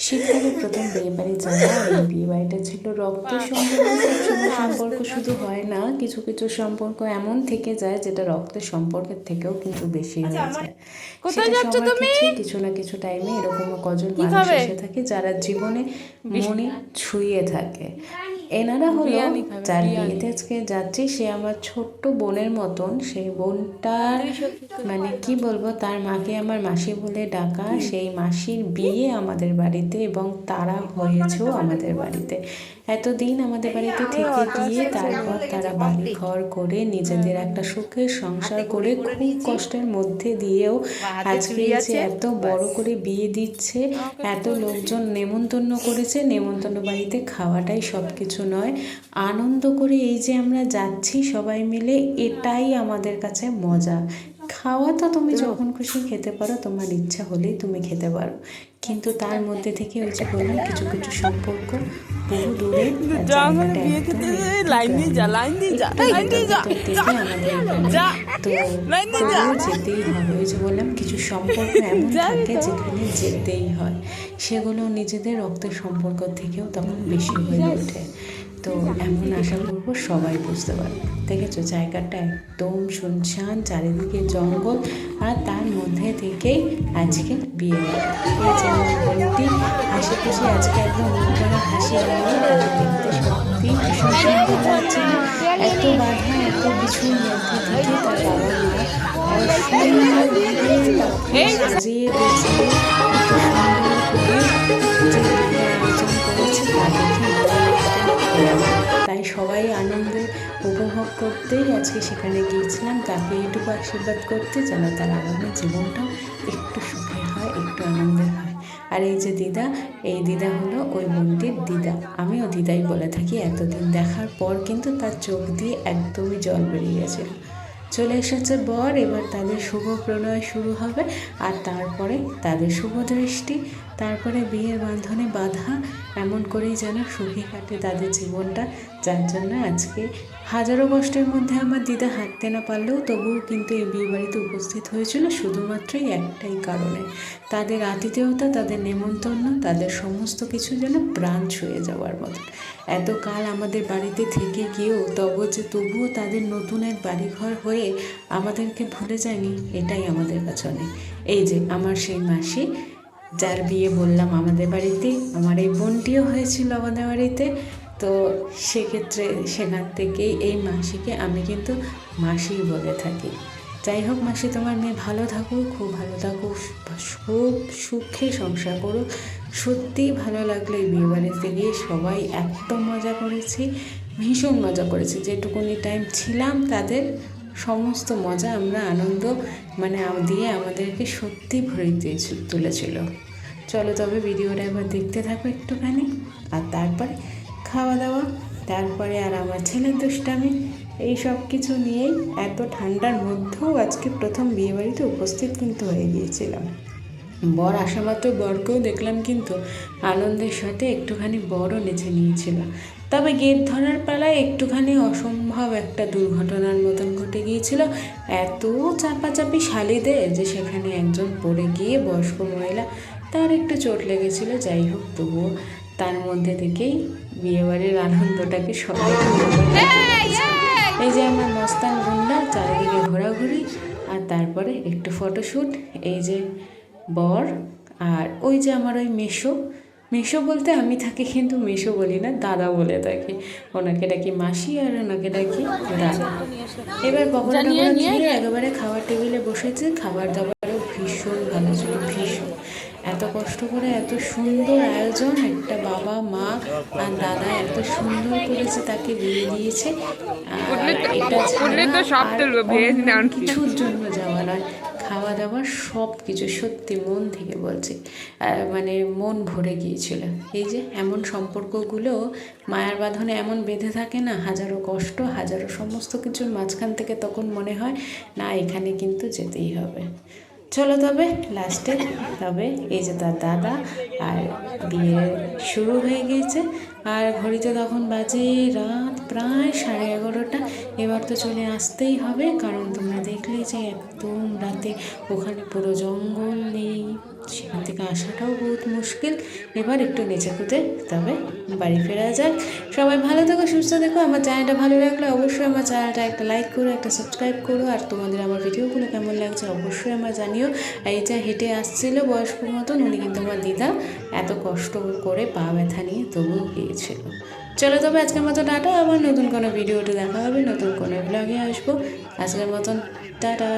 শীতকালে প্রথম বিয়ে বাড়ি যাওয়া, এই বিয়ে বাড়িটা ছিল রক্তের সম্পর্ক। সবসময় সম্পর্ক শুধু হয় না, কিছু কিছু সম্পর্ক এমন থেকে যায় যেটা রক্তের সম্পর্কের থেকেও কিন্তু বেশি হয়ে যায়। সেটা সবার ক্ষেত্রে কিছু না কিছু টাইমে এরকম কজন মানুষ এসে থাকে যারা জীবনে মনে ছুঁয়ে থাকে। এনারা হলো যার বিয়েতে আজকে যাচ্ছি, সে আমার ছোট্ট বোনের মতন। সেই বোনটার মানে কি বলবো, তার মাকে আমার মাসি বলে ডাকা। সেই মাসির বিয়ে আমাদের বাড়িতে এবং তারা হয়েছেও আমাদের বাড়িতে। এতদিন আমাদের বাড়িতে থেকে গিয়ে তারপর তারা বাড়ি ঘর করে নিজেদের একটা সুখের সংসার করে খুব কষ্টের মধ্যে দিয়েও আজকে যে এত বড় করে বিয়ে দিচ্ছে, এত লোকজন নেমন্তন্ন করেছে। নেমন্তন্ন বাড়িতে খাওয়াটাই সব কিছু নয়, আনন্দ করে এই যে আমরা যাচ্ছি সবাই মিলে, এটাই আমাদের কাছে মজা। খাওয়া তো তুমি যখন খুশি খেতে পারো, তোমার ইচ্ছা হলেই তুমি খেতে পারো, কিন্তু তার মধ্যে থেকে ওই যে বললাম কিছু কিছু সম্পর্ক বহু দূরে জায়গাটা একদম যেতেই হবে। ওই যে বললাম কিছু সম্পর্ক এমন থাকে যেখানে যেতেই হয়, সেগুলো নিজেদের রক্তের সম্পর্ক থেকেও তখন বেশি হয়ে ওঠে। তো এমন আশা করবো সবাই বুঝতে পারবে। দেখেছো জায়গাটা একদম শুনশান, চারিদিকে জঙ্গল, আর তার মধ্যে থেকেই আজকে বিয়ে বাড়ি। এই যে আমার বোনটি হাসি খুশি আজকে একদম মুখভরা হাসি নিয়ে, তাকে দেখতে সত্যি ভীষণ সুন্দর লাগছে। এত বাধা, এত কিছুর মধ্যে থেকে তার বাবা মা অসুন্দরভাবে তাকে সাজিয়ে গুছিয়ে এত সুন্দর করে যে বিয়ে আয়োজন করেছে তা দেখে তাই সবাই আনন্দ উপভোগ করতেই আজকে সেখানে গিয়েছিলাম, তাকে এইটুকু আশীর্বাদ করতে যেন তার আগামী জীবনটাও একটু সুখে হয়, একটু আনন্দের হয়। আর এই যে দিদা, এই দিদা হলো ওই বোনটির দিদা। আমিও দিদাই বলে থাকি। এতদিন দেখার পর কিন্তু তার চোখ দিয়ে একদমই জল বেরিয়ে গেছিল। চলে এসেছে বর, এবার তাদের শুভ প্রণয় শুরু হবে, আর তারপরে তাদের শুভ দৃষ্টি, তারপরে বিয়ের বাঁধনে বাঁধা। এমন করেই যেন সুখী কাটে তাদের জীবনটা, যার জন্য আজকে হাজারো কষ্টের মধ্যে আমার দিদা হাঁটতে না পারলেও তবুও কিন্তু এই বিয়ে বাড়িতে উপস্থিত হয়েছিল শুধুমাত্রই একটাই কারণে, তাদের আতিথেয়তা, তাদের নেমন্তন্ন, তাদের সমস্ত কিছু যেন প্রাণ ছুঁয়ে যাওয়ার মতন। এতকাল আমাদের বাড়িতে থেকে গিয়েও তবুও তাদের নতুন এক বাড়িঘর হয়ে আমাদেরকে ভুলে যায়নি, এটাই আমাদের কাছে অনেক। এই যে আমার সেই মাসি, যার বিয়ে বললাম আমাদের বাড়িতে, আমার এই বোনটিও হয়েছিল আমাদের বাড়িতে। তো সেক্ষেত্রে সেখান থেকেই এই মাসিকে আমি কিন্তু মাসি বলে থাকি। যাই হোক মাসি, তোমার মেয়ে ভালো থাকুক, খুব ভালো থাকুক, খুব সুখে সংসার করুক। সত্যিই ভালো লাগলো এই বিয়েবাড়িতে গিয়ে, সবাই এত মজা করেছি, ভীষণ মজা করেছি। যেটুকুনি টাইম ছিলাম তাদের সমস্ত মজা আমরা আনন্দ মানে দিয়ে আমাদেরকে সত্যি ভরে তুলেছিল। চলো তবে ভিডিওটা এবার দেখতে থাকো একটুখানি, আর তারপরে খাওয়া দাওয়া, তারপরে আর আমার ছেলের দুষ্টামি, এই সব কিছু নিয়েই এত ঠান্ডার মধ্যেও আজকে প্রথম বিয়েবাড়িতে উপস্থিত কিন্তু হয়ে গিয়েছিলাম। বর আসা মাত্র বরকেও দেখলাম কিন্তু আনন্দের সাথে একটুখানি বরও নেচে নিয়েছিল। তবে গেট ধরার পালায় একটুখানি অসম্ভব একটা দুর্ঘটনার মতন ঘটে গিয়েছিল। এত চাপাচাপি শালিদের যে সেখানে একজন পড়ে গিয়ে বয়স্ক মহিলা, তার একটু চোট লেগেছিল। যাই হোক তবুও তার মধ্যে থেকেই বিয়েবাড়ির আনন্দটাকে সবাই এই যে আমার মস্তান গুন্ডা চারিদিকে ঘোরাঘুরি, আর তারপরে একটু ফটোশ্যুট। এই যে বর, আর ওই যে আমার ওই মেশো বলতে আমি তাকে কিন্তু মেশো বলি না, দাদা বলে থাকি। ওনাকে ডাকি মাসি আর ওনাকে ডাকি দাদা। এবার পকোড়া নিয়ে একেবারে খাবার টেবিলে বসেছে। খাবার দাবারও ভীষণ ভালো ছিল, ভীষণ। এত কষ্ট করে এত সুন্দর আয়োজন, একটা বাবা মা আর দাদা এত সুন্দর করেছে, তাকে বিয়ে দিয়েছে। এটা আর কিছুর জন্য যাওয়া নয়, খাওয়া দাওয়া সব কিছু সত্যি মন থেকে বলছি, মানে মন ভরে গিয়েছিল। এই যে এমন সম্পর্কগুলো মায়ার বাঁধনে এমন বেঁধে থাকে না, হাজারো কষ্ট, হাজারো সমস্ত কিছুর মাঝখান থেকে তখন মনে হয় না এখানে কিন্তু যেতেই হবে। চলো তবে লাস্টে তবে এই যে তার দাদা, আর বিয়ে শুরু হয়ে গিয়েছে। আর ঘড়িতে তখন বাজে রাত প্রায় 11:30। এবার তো চলে আসতেই হবে, কারণ তোমরা দেখলে যে একদম রাতে ওখানে পুরো জঙ্গল নেই, সেখান থেকে আসাটাও বহুত মুশকিল। এবার একটু নেচে কুদে তবে বাড়ি ফেরা যাক। সবাই ভালো থেকো, সুস্থ থেকো। আমার চ্যানেলটা ভালো লাগলে অবশ্যই আমার চ্যানেলটা একটা লাইক করো, একটা সাবস্ক্রাইব করো। আর তোমাদের আমার ভিডিওগুলো কেমন লাগছে অবশ্যই আমার জানিও। এই যে হেঁটে আসছিল বয়স্ক মতন, উনি কিন্তু আমার দিদা, এত কষ্ট করে পা ব্যথা নিয়ে তবুও গিয়েছিল। চলো তবে আজকের মতো টাটা, আবার নতুন কোনো ভিডিওতে দেখা হবে, নতুন কোনো ব্লগে আসবো। আজকের মতন টাটা।